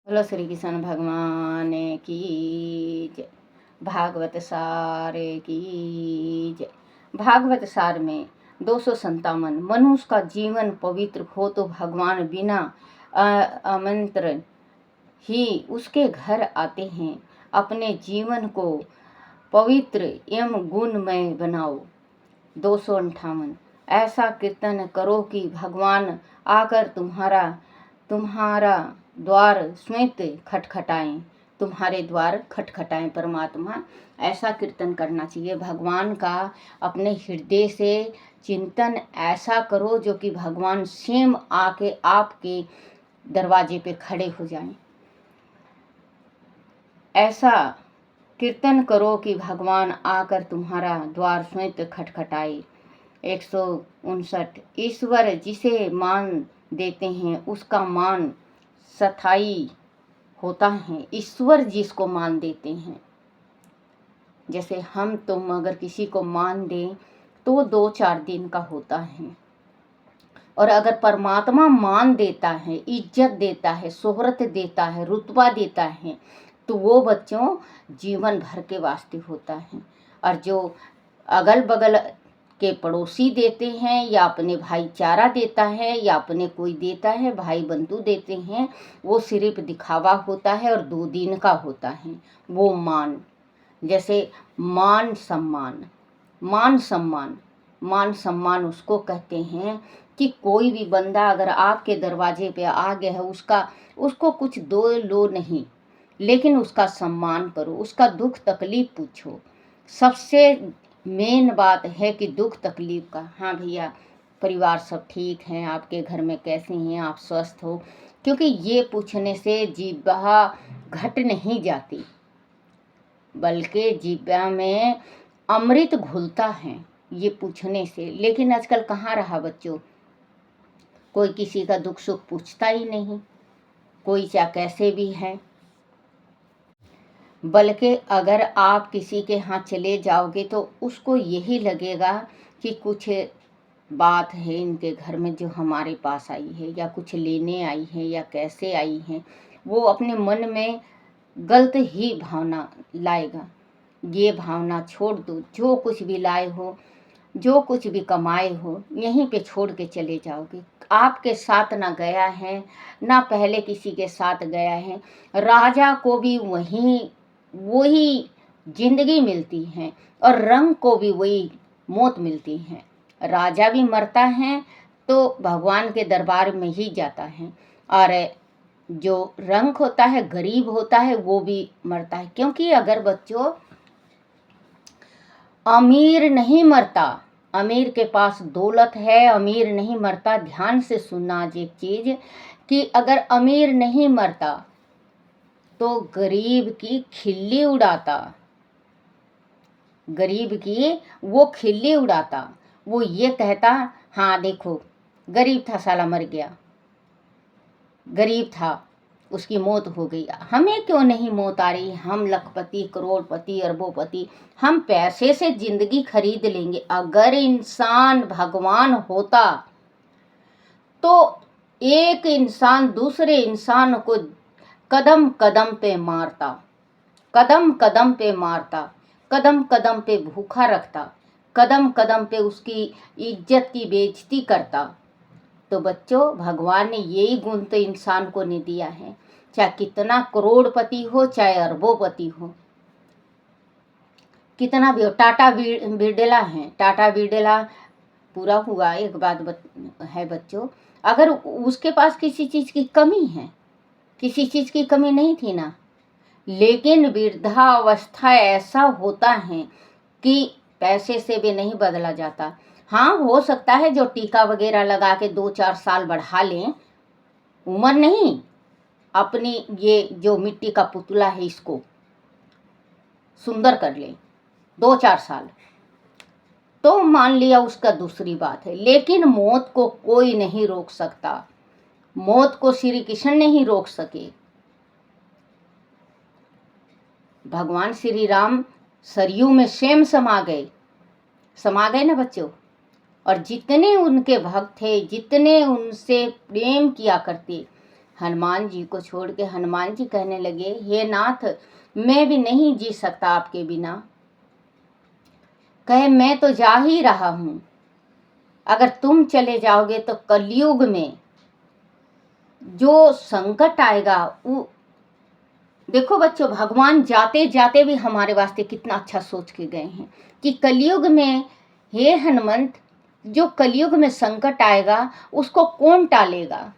बोलो श्री कृष्ण भगवान की जय। भागवत सार की जय। भागवत सार में 257 मनुष्य का जीवन पवित्र हो तो भगवान बिना आमंत्रण ही उसके घर आते हैं। अपने जीवन को पवित्र एवं गुणमय बनाओ। 258 ऐसा कीर्तन करो कि भगवान आकर तुम्हारा द्वार स्वयं खटखटाएं। तुम्हारे द्वार खटखटाएं। परमात्मा ऐसा कीर्तन करना चाहिए भगवान का। अपने हृदय से चिंतन ऐसा करो जो कि भगवान स्वयं आके आपके दरवाजे पे खड़े हो जाएं। ऐसा कीर्तन करो कि भगवान आकर तुम्हारा द्वार स्वयं खटखटाए। 159 ईश्वर जिसे मान देते हैं उसका मान स्थायी होता है। ईश्वर जिसको मान देते हैं, जैसे हम तुम अगर किसी को मान दें तो 2-4 दिन का होता है, और अगर परमात्मा मान देता है, इज्जत देता है, शोहरत देता है, रुतबा देता है, तो वो बच्चों जीवन भर के वास्ते होता है। और जो अगल बगल के पड़ोसी देते हैं या अपने भाईचारा देता है या अपने कोई देता है, भाई बंधु देते हैं, वो सिर्फ दिखावा होता है और 2 दिन का होता है। वो मान, जैसे मान सम्मान, मान सम्मान उसको कहते हैं कि कोई भी बंदा अगर आपके दरवाजे पे आ गया है, उसको कुछ दो लो नहीं, लेकिन उसका सम्मान करो, उसका दुख तकलीफ पूछो। सबसे मेन बात है कि दुख तकलीफ का, हाँ भैया परिवार सब ठीक हैं, आपके घर में कैसे हैं, आप स्वस्थ हो, क्योंकि ये पूछने से जीवा घट नहीं जाती, बल्कि जीवा में अमृत घुलता है ये पूछने से। लेकिन आजकल कहाँ रहा बच्चों, कोई किसी का दुख सुख पूछता ही नहीं, कोई चाहे कैसे भी है। बल्कि अगर आप किसी के यहाँ चले जाओगे तो उसको यही लगेगा कि कुछ बात है इनके घर में जो हमारे पास आई है, या कुछ लेने आई है, या कैसे आई है। वो अपने मन में गलत ही भावना लाएगा। ये भावना छोड़ दो, जो कुछ भी लाए हो, जो कुछ भी कमाए हो, यहीं पे छोड़ के चले जाओगे। आपके साथ ना गया है, ना पहले किसी के साथ गया है। राजा को भी वही जिंदगी मिलती है और रंग को भी वही मौत मिलती है। राजा भी मरता है तो भगवान के दरबार में ही जाता है, और जो रंग होता है, गरीब होता है, वो भी मरता है। क्योंकि अगर बच्चों अमीर नहीं मरता, अमीर के पास दौलत है, अमीर नहीं मरता। ध्यान से सुनना आज एक चीज, कि अगर अमीर नहीं मरता तो गरीब की खिल्ली उड़ाता, गरीब की वो खिल्ली उड़ाता। वो ये कहता, हाँ देखो गरीब था साला मर गया, गरीब था उसकी मौत हो गई, हमें क्यों नहीं मौत आ रही, हम लखपति करोड़पति अरबोपति, हम पैसे से जिंदगी खरीद लेंगे। अगर इंसान भगवान होता तो एक इंसान दूसरे इंसान को कदम कदम पे मारता, कदम कदम पे मारता, कदम कदम पे भूखा रखता, कदम कदम पे उसकी इज्जत की बेइज्जती करता। तो बच्चों भगवान ने यही गुण तो इंसान को नहीं दिया है, चाहे कितना करोड़पति हो, चाहे अरबोपति हो, कितना भी हो। टाटा बिरला है, टाटा बिरला पूरा हुआ। एक बात है बच्चों, अगर उसके पास किसी चीज़ की कमी है, किसी चीज़ की कमी नहीं थी ना, लेकिन वृद्धावस्था ऐसा होता है कि पैसे से भी नहीं बदला जाता। हाँ हो सकता है जो टीका वगैरह लगा के 2-4 साल बढ़ा लें, उम्र नहीं, अपनी ये जो मिट्टी का पुतला है इसको सुंदर कर ले 2-4 साल, तो मान लिया उसका दूसरी बात है। लेकिन मौत को कोई नहीं रोक सकता, मौत को श्री कृष्ण नहीं रोक सके। भगवान श्री राम सरयू में स्वयं समा गए ना बच्चों। और जितने उनके भक्त थे, जितने उनसे प्रेम किया करते, हनुमान जी को छोड़ के हनुमान जी कहने लगे, हे नाथ, मैं भी नहीं जी सकता आपके बिना। कहे, मैं तो जा ही रहा हूँ, अगर तुम चले जाओगे तो कलयुग में जो संकट आएगा वो देखो बच्चों, भगवान जाते जाते भी हमारे वास्ते कितना अच्छा सोच के गए हैं कि कलयुग में, हे हनुमंत, जो कलयुग में संकट आएगा उसको कौन टालेगा,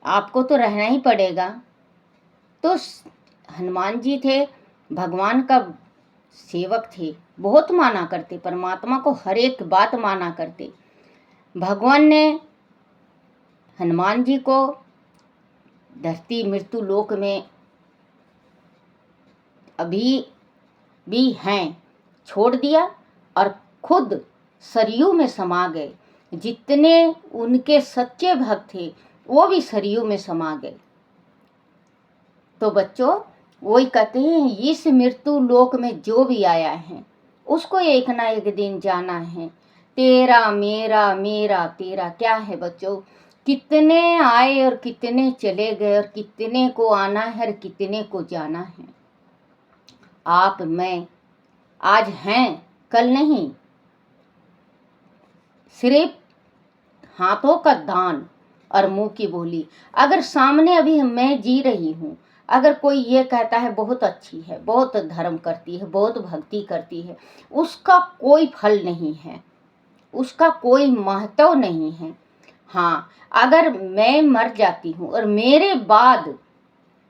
आपको तो रहना ही पड़ेगा। तो हनुमान जी थे, भगवान का सेवक थे, बहुत माना करते, परमात्मा को हर एक बात माना करते। भगवान ने हनुमान जी को धरती मृत्यु लोक में अभी भी हैं छोड़ दिया और खुद सरयू में समा गए। जितने उनके सच्चे भक्त थे वो भी सरयू में समा गए। तो बच्चों, वही कहते हैं, इस मृत्यु लोक में जो भी आया है उसको एक ना एक दिन जाना है। तेरा मेरा मेरा तेरा क्या है बच्चों, कितने आए और कितने चले गए और कितने को आना है और कितने को जाना है। आप मैं आज हैं, कल नहीं। सिर्फ हाथों का दान और मुंह की बोली। अगर सामने अभी मैं जी रही हूँ, अगर कोई ये कहता है बहुत अच्छी है, बहुत धर्म करती है, बहुत भक्ति करती है, उसका कोई फल नहीं है, उसका कोई महत्व नहीं है। हाँ, अगर मैं मर जाती हूँ और मेरे बाद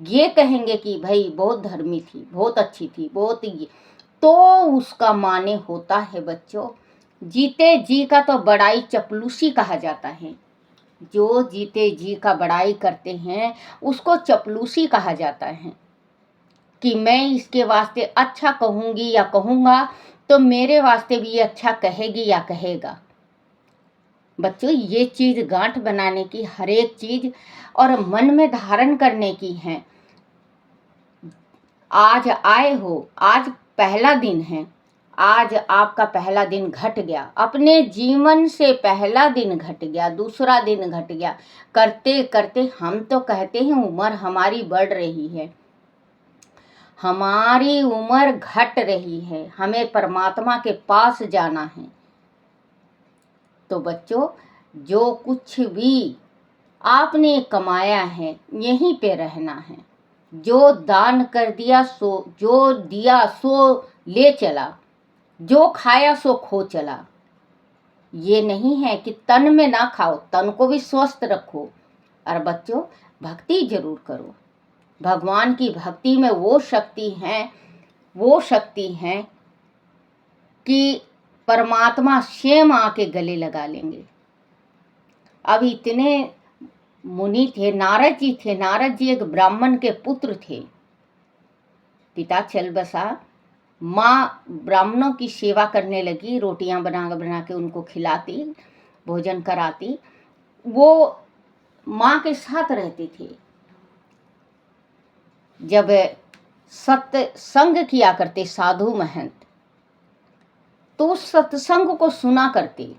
ये कहेंगे कि भाई बहुत धर्मी थी, बहुत अच्छी थी, बहुत ये, तो उसका माने होता है बच्चों। जीते जी का तो बड़ाई चपलूसी कहा जाता है। जो जीते जी का बड़ाई करते हैं उसको चपलूसी कहा जाता है कि मैं इसके वास्ते अच्छा कहूँगी या कहूँगा तो मेरे वास्ते भी ये अच्छा कहेगी या कहेगा। बच्चों, ये चीज़ गांठ बनाने की, हर एक चीज़ और मन में धारण करने की है। आज आए हो, आज पहला दिन है, आज आपका पहला दिन घट गया, अपने जीवन से पहला दिन घट गया, दूसरा दिन घट गया, करते करते हम तो कहते हैं उम्र हमारी बढ़ रही है, हमारी उम्र घट रही है, हमें परमात्मा के पास जाना है। तो बच्चों, जो कुछ भी आपने कमाया है यहीं पे रहना है। जो दान कर दिया सो, जो दिया सो ले चला, जो खाया सो खो चला। ये नहीं है कि तन में ना खाओ, तन को भी स्वस्थ रखो। और बच्चों, भक्ति जरूर करो। भगवान की भक्ति में वो शक्ति है कि परमात्मा स्वयं आके गले लगा लेंगे। अब इतने मुनि थे, नारद जी थे। नारद जी एक ब्राह्मण के पुत्र थे। पिता चल बसा, माँ ब्राह्मणों की सेवा करने लगी, रोटियां बना के उनको खिलाती, भोजन कराती। वो माँ के साथ रहते थे। जब सत्संग किया करते साधु महंत, तो सत्संग को सुना करते।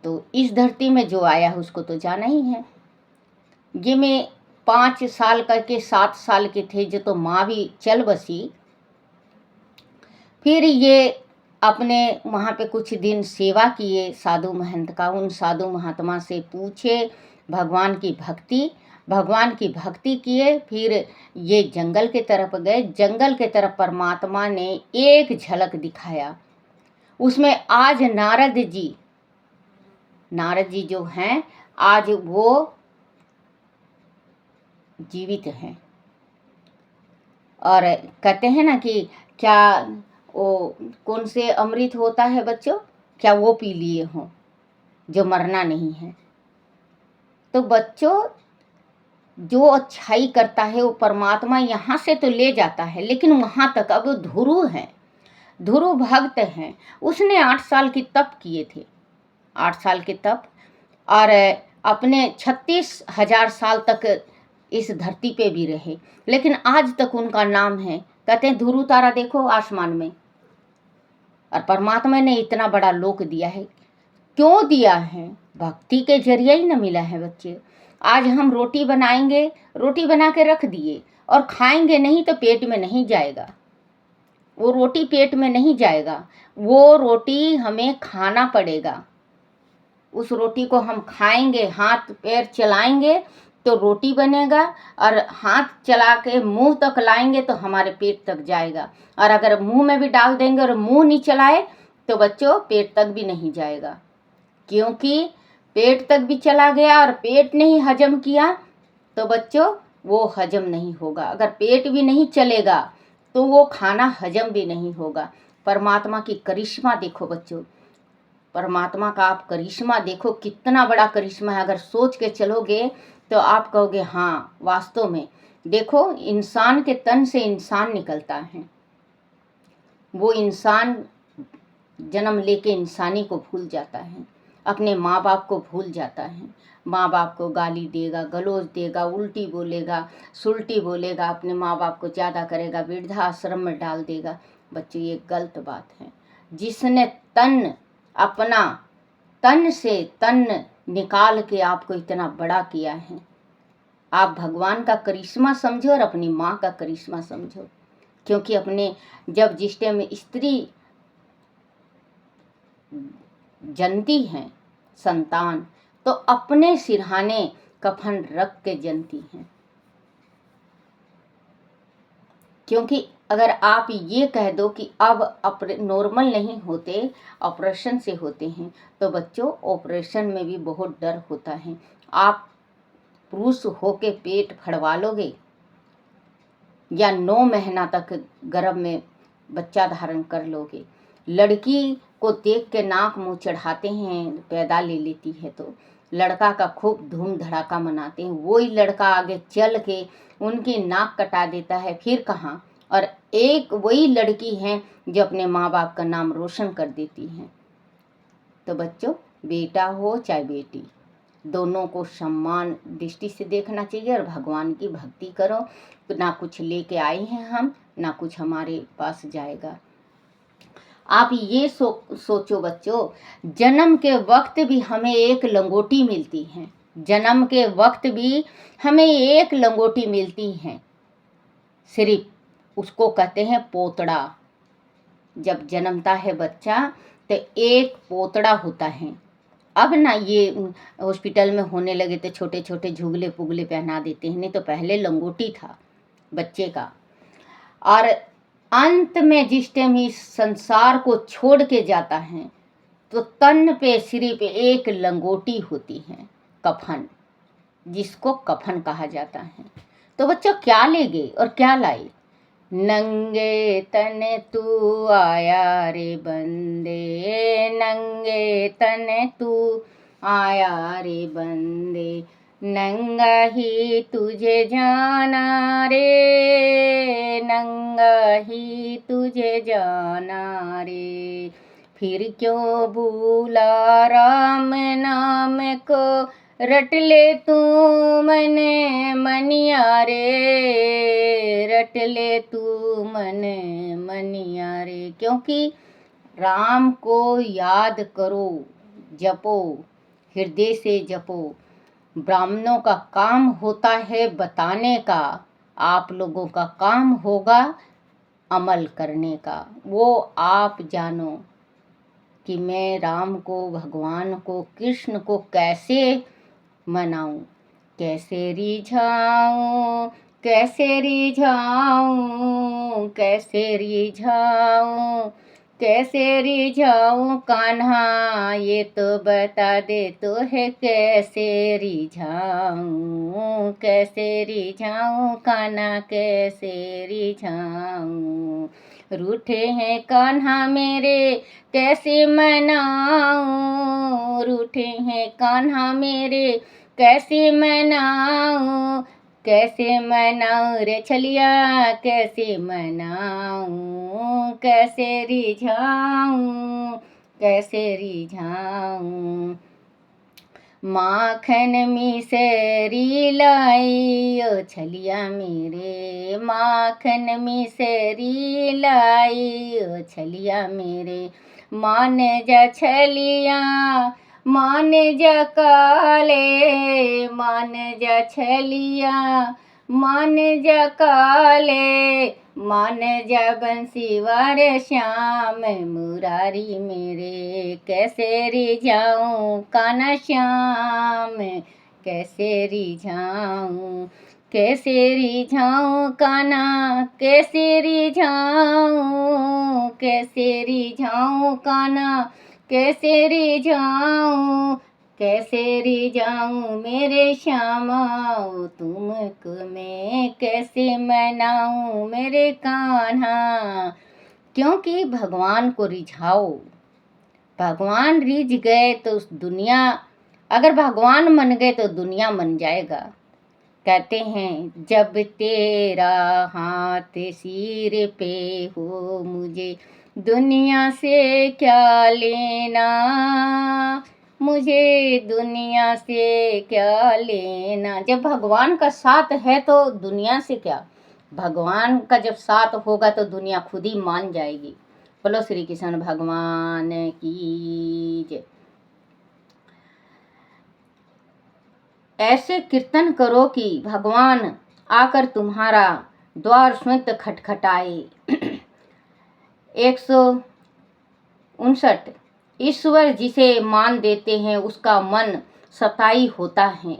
तो इस धरती में जो आया है उसको तो जाना ही है। ये मैं 5 साल करके 7 साल के थे जो, तो माँ भी चल बसी। फिर ये अपने वहाँ पे कुछ दिन सेवा किए साधु महंत का। उन साधु महात्मा से पूछे भगवान की भक्ति किए। फिर ये जंगल के तरफ गए। जंगल के तरफ परमात्मा ने एक झलक दिखाया। उसमें आज नारद जी जो हैं, आज वो जीवित हैं। और कहते हैं ना कि क्या वो कौन से अमृत होता है बच्चों, क्या वो पी लिए हों जो मरना नहीं है। तो बच्चों, जो अच्छाई करता है वो परमात्मा यहाँ से तो ले जाता है, लेकिन वहाँ तक अब ध्रुव है, ध्रुव भक्त हैं। उसने 8 साल की तप किए थे, 8 साल के तप, और अपने 36,000 साल तक इस धरती पे भी रहे, लेकिन आज तक उनका नाम है। कहते हैं ध्रुव तारा देखो आसमान में, और परमात्मा ने इतना बड़ा लोक दिया है। क्यों दिया है? भक्ति के जरिए ही न मिला है बच्चे। आज हम रोटी बनाएंगे, रोटी बना के रख दिए और खाएंगे नहीं तो पेट में नहीं जाएगा, वो रोटी पेट में नहीं जाएगा, वो रोटी हमें खाना पड़ेगा। उस रोटी को हम खाएंगे, हाथ पैर चलाएंगे तो रोटी बनेगा, और हाथ चला के मुंह तक लाएंगे तो हमारे पेट तक जाएगा। और अगर मुंह में भी डाल देंगे और मुंह नहीं चलाए तो बच्चों पेट तक भी नहीं जाएगा, क्योंकि पेट तक भी चला गया और पेट नहीं हजम किया तो बच्चों वो हजम नहीं होगा। अगर पेट भी नहीं चलेगा तो वो खाना हजम भी नहीं होगा। परमात्मा की करिश्मा देखो बच्चों, परमात्मा का आप करिश्मा देखो, कितना बड़ा करिश्मा है। अगर सोच के चलोगे तो आप कहोगे हाँ वास्तव में। देखो, इंसान के तन से इंसान निकलता है, वो इंसान जन्म लेके इंसानी को भूल जाता है, अपने माँ बाप को भूल जाता है। माँ बाप को गाली देगा, गलौज देगा, उल्टी बोलेगा, सुल्टी बोलेगा, अपने माँ बाप को ज़्यादा करेगा, वृद्धाश्रम में डाल देगा। बच्चों ये गलत बात है। जिसने अपना तन से तन निकाल के आपको इतना बड़ा किया है, आप भगवान का करिश्मा समझो और अपनी माँ का करिश्मा समझो। क्योंकि अपने जब जिस टाइम स्त्री जनती हैं संतान, तो अपने सिरहाने कफन रख के जनती हैं। क्योंकि अगर आप ये कह दो कि अब नॉर्मल नहीं होते, ऑपरेशन से होते हैं, तो बच्चों ऑपरेशन में भी बहुत डर होता है। आप पुरुष होके पेट फड़वा लोगे या 9 महीना तक गर्भ में बच्चा धारण कर लोगे। लड़की को देख के नाक मुंह चढ़ाते हैं, पैदा ले लेती है तो लड़का का खूब धूम धड़ाका मनाते हैं। वही लड़का आगे चल के उनकी नाक कटा देता है, फिर कहाँ। और एक वही लड़की है जो अपने माँ बाप का नाम रोशन कर देती है। तो बच्चों, बेटा हो चाहे बेटी, दोनों को सम्मान दृष्टि से देखना चाहिए। और भगवान की भक्ति करो, तो ना कुछ लेके आए हैं हम, ना कुछ हमारे पास जाएगा। आप ये सोचो बच्चों, जन्म के वक्त भी हमें एक लंगोटी मिलती है, जन्म के वक्त भी हमें एक लंगोटी मिलती है, सिर्फ उसको कहते हैं पोतड़ा। जब जन्मता है बच्चा तो एक पोतड़ा होता है। अब ना ये हॉस्पिटल में होने लगे तो छोटे छोटे झुगले पुगले पहना देते हैं, नहीं तो पहले लंगोटी था बच्चे का। और अंत में जिस टाइम इस संसार को छोड़ के जाता है तो तन पे सिर्फ एक लंगोटी होती है, कफन, जिसको कफन कहा जाता है। तो बच्चों क्या ले गए और क्या लाए? नंगे तन तू आया रे बंदे, नंगे तन तू आया रे बंदे, नंगा ही तुझे जाना रे, नंगा ही तुझे जाना रे। फिर क्यों भूला राम नाम को, रट ले तू मन मनिया रे, रट ले तू मन मनिया रे। क्योंकि राम को याद करो, जपो, हृदय से जपो। ब्राह्मणों का काम होता है बताने का, आप लोगों का काम होगा अमल करने का। वो आप जानो कि मैं राम को, भगवान को, कृष्ण को कैसे मनाऊं, कैसे रिझाऊं, कैसे रिझाऊं, कैसे रिझाऊं, कैसे रिझाऊं कान्हा, ये तो बता दे तो है, कैसे रिझाऊं, कैसे रिझाऊं कान्हा, कैसे रिझाऊं। रूठे हैं कान्हा मेरे कैसे मनाऊं, रूठे हैं कान्हा मेरे कैसे मनाऊं, कैसे मनाऊं रे छलिया, कैसे मनाऊं, कैसे रिझाऊं, कैसे रिझाऊं। माखन मिसरी लाई ओ छलिया मेरे, माखन मिसरी लाई ओ छलिया मेरे, मान जा छलिया, मान जा काले, मान जा छलिया, मान जा काले, मान जा बंसीवार श्याम मुरारी मेरे, कैसे रिझाऊं कान्हा श्याम, कैसे रिझाऊं, कैसे रिझाऊं कान्हा, कैसे रिझाऊं, कैसे रिझाऊं कान्हा, कैसे रिझाऊं, कैसे रिझाऊं मेरे श्यामा, तुमको मैं कैसे मनाऊं मेरे कान्हा। क्योंकि भगवान को रिझाओ, भगवान रिझ गए तो दुनिया, अगर भगवान मन गए तो दुनिया मन जाएगा। कहते हैं जब तेरा हाथ सिर पे हो, मुझे दुनिया से क्या लेना, मुझे दुनिया से क्या लेना। जब भगवान का साथ है तो दुनिया से क्या, भगवान का जब साथ होगा तो दुनिया खुद ही मान जाएगी। बोलो श्री कृष्ण भगवान की जय। ऐसे कीर्तन करो कि भगवान आकर तुम्हारा द्वार स्वयं खटखटाए। 159। ईश्वर जिसे मान देते हैं उसका मन सताई होता है,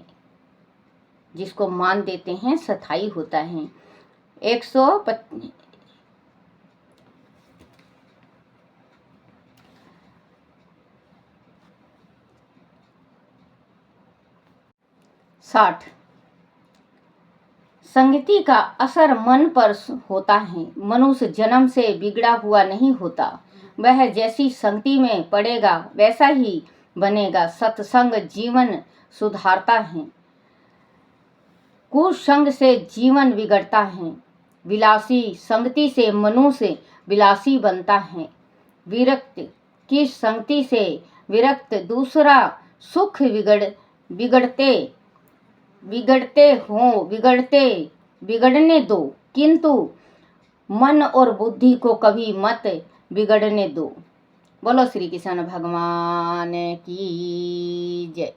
जिसको मान देते हैं सताई होता है। 160। संगति का असर मन पर होता है। मनुष्य जन्म से बिगड़ा हुआ नहीं होता, वह जैसी संगति में पड़ेगा वैसा ही बनेगा। सत्संग जीवन सुधारता है, कुसंग से जीवन बिगड़ता है। विलासी संगति से मनुष्य विलासी बनता है। विरक्त की संगति से विरक्त दूसरा सुख बिगड़ने दो, किंतु मन और बुद्धि को कभी मत बिगड़ने दो। बोलो श्री कृष्ण भगवान की जय।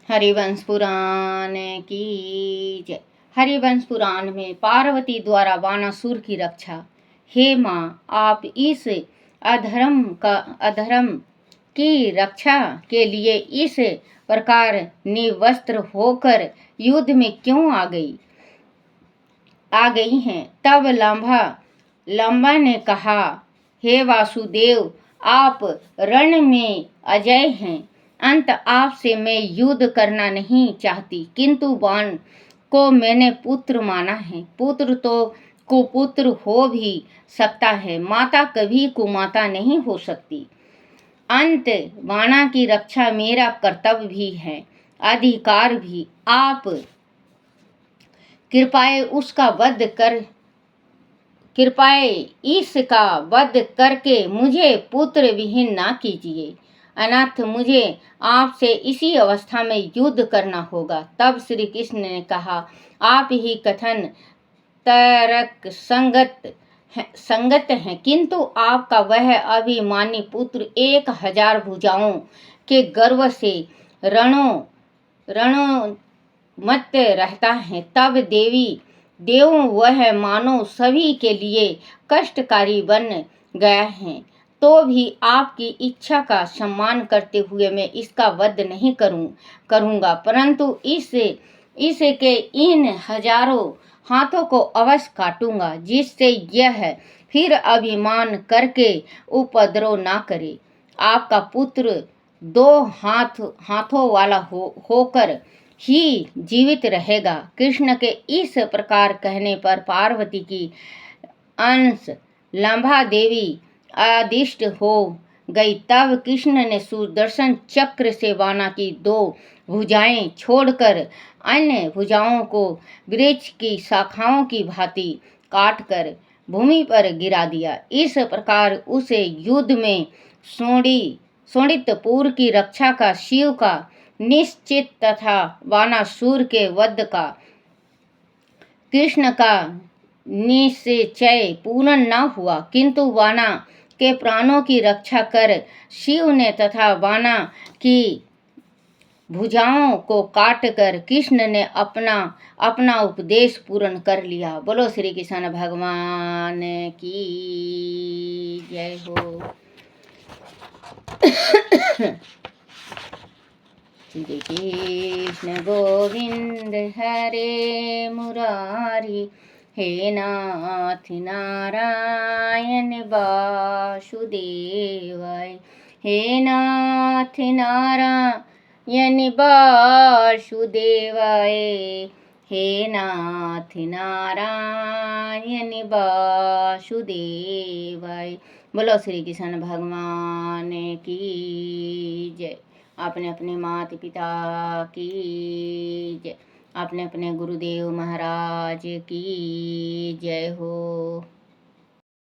हरिवंश पुराण की जय। हरिवंश पुराण में पार्वती द्वारा वानासुर की रक्षा। हे माँ, आप इस अधर्म की रक्षा के लिए इस प्रकार निर्वस्त्र होकर युद्ध में क्यों आ गई हैं। तब लंबा ने कहा, हे वासुदेव, आप रण में अजय हैं, अंत आपसे मैं युद्ध करना नहीं चाहती, किंतु बाण को मैंने पुत्र माना है। पुत्र तो कुपुत्र हो भी सकता है, माता कभी कुमाता नहीं हो सकती। अंत बाणा की रक्षा मेरा कर्तव्य भी है, अधिकार भी। आप कृपाए इसका वध करके मुझे पुत्र विहीन ना कीजिए, अनाथ मुझे आपसे इसी अवस्था में युद्ध करना होगा। तब श्री कृष्ण ने कहा, आप ही कथन तर्क संगत हैं, किंतु आपका वह अभिमानी पुत्र 1000 भुजाओं के गर्व से रणोन्मत्त रहता है। तब देवों वह मानो सभी के लिए कष्टकारी बन गया है, तो भी आपकी इच्छा का सम्मान करते हुए मैं इसका वध नहीं करूंगा, परंतु इसके इन हजारों हाथों को अवश्य काटूंगा, जिससे यह फिर अभिमान करके उपद्रव ना करे। आपका पुत्र 2 हाथों वाला होकर ही जीवित रहेगा। कृष्ण के इस प्रकार कहने पर पार्वती की अंश लंबा देवी आदिष्ट हो गई। तब कृष्ण ने सुदर्शन चक्र से बाणा की 2 भुजाएं छोड़कर अन्य भुजाओं को वृक्ष की शाखाओं की भांति काटकर भूमि पर गिरा दिया। इस प्रकार उसे युद्ध में शोणितपुर की रक्षा का शिव का निश्चित तथा वानासुर के वध का कृष्ण का निश्चय पूर्ण न हुआ, किंतु वाना के प्राणों की रक्षा कर शिव ने तथा बाणा की भुजाओं को काट कर कृष्ण ने अपना अपना उपदेश पूर्ण कर लिया। बोलो श्री कृष्ण भगवान की जय हो। श्री कृष्ण गोविंद हरे मुरारी, हे नाथ नारायण वासुदेवाय, हे नाथ नारायण वासुदेवाय, हे नाथ नारायण वासुदेवाय। बोलो श्री कृष्ण भगवान की जय। अपने अपने माता पिता की जय, अपने अपने गुरुदेव महाराज की जय हो।